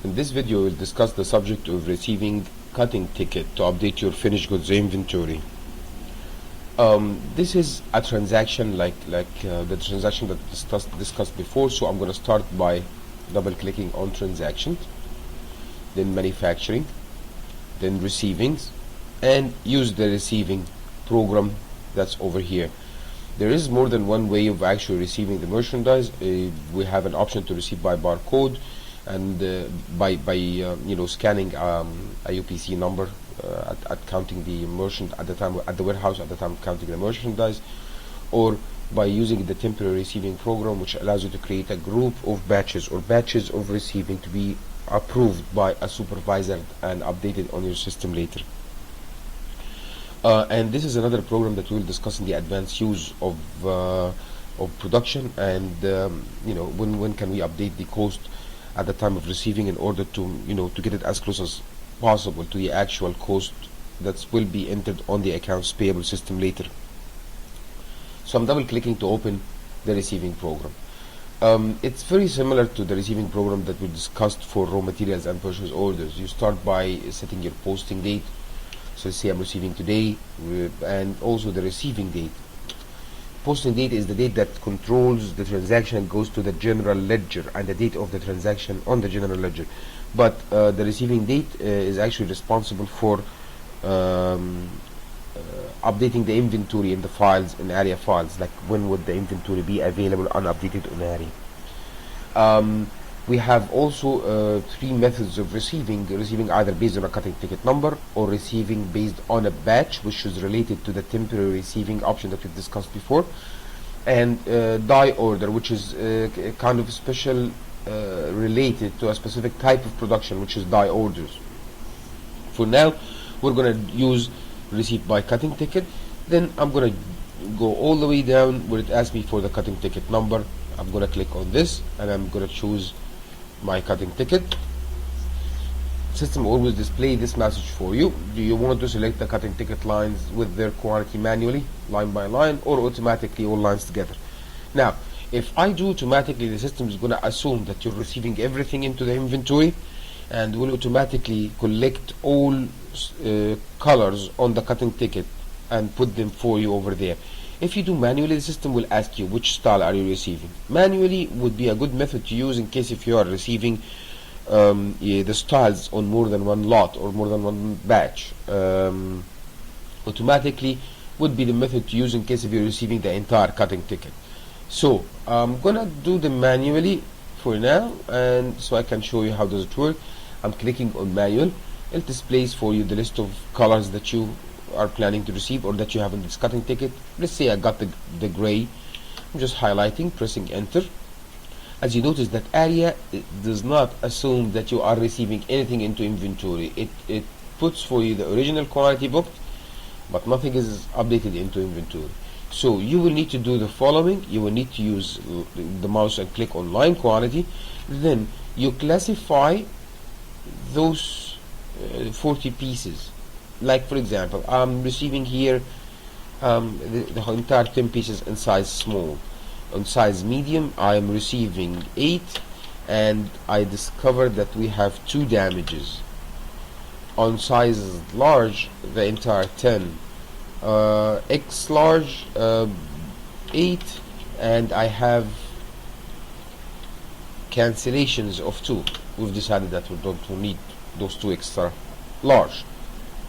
In this video, we'll discuss the subject of receiving cutting ticket to update your finished goods inventory. This is a transaction like the transaction that discussed before. So I'm going to start by double-clicking on transactions, then manufacturing, then receivings, and use the receiving program that's over here. There is more than one way of actually receiving the merchandise. We have an option to receive by barcode, and by scanning a UPC number at counting the merchandise at the time at the warehouse at the time of counting the merchandise, or by using the temporary receiving program, which allows you to create a group of batches or batches of receiving to be approved by a supervisor and updated on your system later. And this is another program that we'll discuss in the advanced use of production, and when can we update the cost at the time of receiving in order to get it as close as possible to the actual cost that will be entered on the accounts payable system later. So I'm double clicking to open the receiving program. It's very similar to the receiving program that we discussed for raw materials and purchase orders. You start by setting your posting date. So let's say I'm receiving today, and also the receiving date. Posting date is the date that controls the transaction and goes to the general ledger, and the date of the transaction on the general ledger. But the receiving date is actually responsible for updating the inventory in the files, in Aria files, like when would the inventory be available unupdated on Aria. We have also three methods of receiving either based on a cutting ticket number, or receiving based on a batch, which is related to the temporary receiving option that we've discussed before, and die order, which is kind of special related to a specific type of production, which is die orders. For now, we're going to use receipt by cutting ticket. Then I'm going to go all the way down where it asks me for the cutting ticket number. I'm going to click on this, and I'm going to choose my cutting ticket. System always display this message for you. Do you want to select the cutting ticket lines with their quantity manually, line by line, or automatically all lines together? Now, if I do automatically, the system is going to assume that you're receiving everything into the inventory, and will automatically collect all colors on the cutting ticket and put them for you over there. If you do manually, the system will ask you which style are you receiving. Manually would be a good method to use in case if you are receiving the styles on more than one lot or more than one batch. Automatically would be the method to use in case if you're receiving the entire cutting ticket. So I'm gonna do them manually for now, and so I can show you how does it work. I'm clicking on manual. It displays for you the list of colors that you are planning to receive or that you have in this cutting ticket. Let's say I got the gray. I'm just highlighting, pressing enter. As you notice that Aria does not assume that you are receiving anything into inventory. It puts for you the original quantity booked, but nothing is updated into inventory. So you will need to do the following. You will need to use the mouse and click on line quantity. Then you classify those 40 pieces. Like for example, I'm receiving here the entire 10 pieces in size small. On size medium, I am receiving 8, and I discovered that we have 2 damages. On size large, the entire 10. X large, 8, and I have cancellations of 2. We've decided that we don't need those 2 extra large,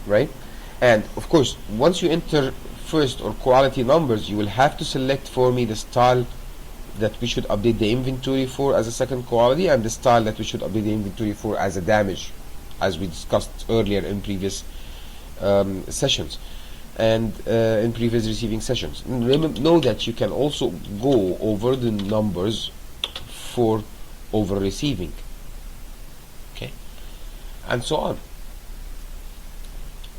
right? And of course, once you enter first or quality numbers, you will have to select for me the style that we should update the inventory for as a second quality, and the style that we should update the inventory for as a damage, as we discussed earlier in previous sessions and in previous receiving sessions. Know that you can also go over the numbers for over receiving, okay, and so on.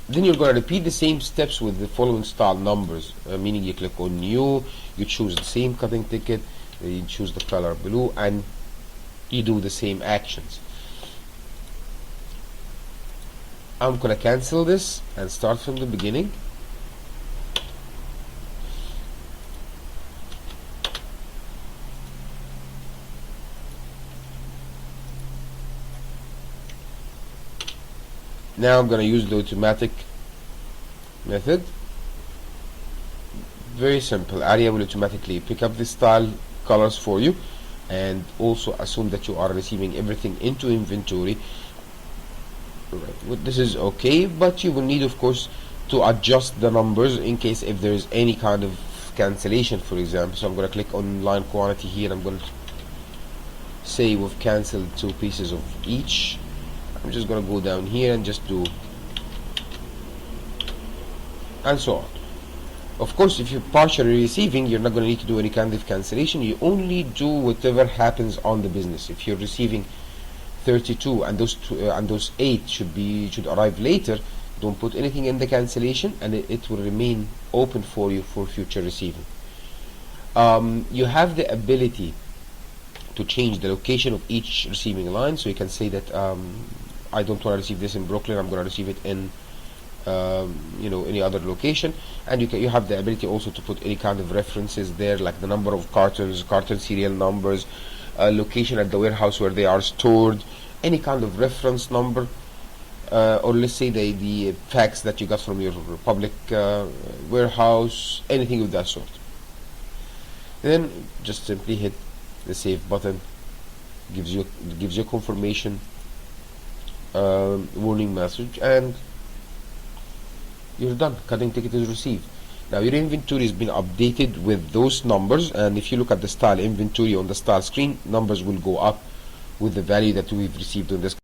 Then you're going to repeat the same steps with the following style numbers, meaning you click on new, you choose the same cutting ticket, you choose the color blue, and you do the same actions. I'm going to cancel this and start from the beginning. Now I'm going to use the automatic method. Very simple. Aria will automatically pick up the style colors for you, and also assume that you are receiving everything into inventory. Right. Well, this is okay, but you will need, of course, to adjust the numbers in case if there is any kind of cancellation, for example. So I'm going to click on line quantity here. I'm going to say we've cancelled 2 pieces of each. I'm just going to go down here and just do, and so on. Of course, if you're partially receiving, you're not going to need to do any kind of cancellation. You only do whatever happens on the business. If you're receiving 32 and those 8 should arrive later, don't put anything in the cancellation, and it will remain open for you for future receiving. You have the ability to change the location of each receiving line, so you can say that I don't want to receive this in Brooklyn, I'm going to receive it in any other location. And you have the ability also to put any kind of references there, like the number of cartons, carton serial numbers, location at the warehouse where they are stored, any kind of reference number, or let's say the fax that you got from your public warehouse, anything of that sort. Then just simply hit the save button. Gives you confirmation warning message, and you're done. Cutting ticket is received. Now your inventory has been updated with those numbers, and if you look at the style inventory on the style screen, numbers will go up with the value that we've received on this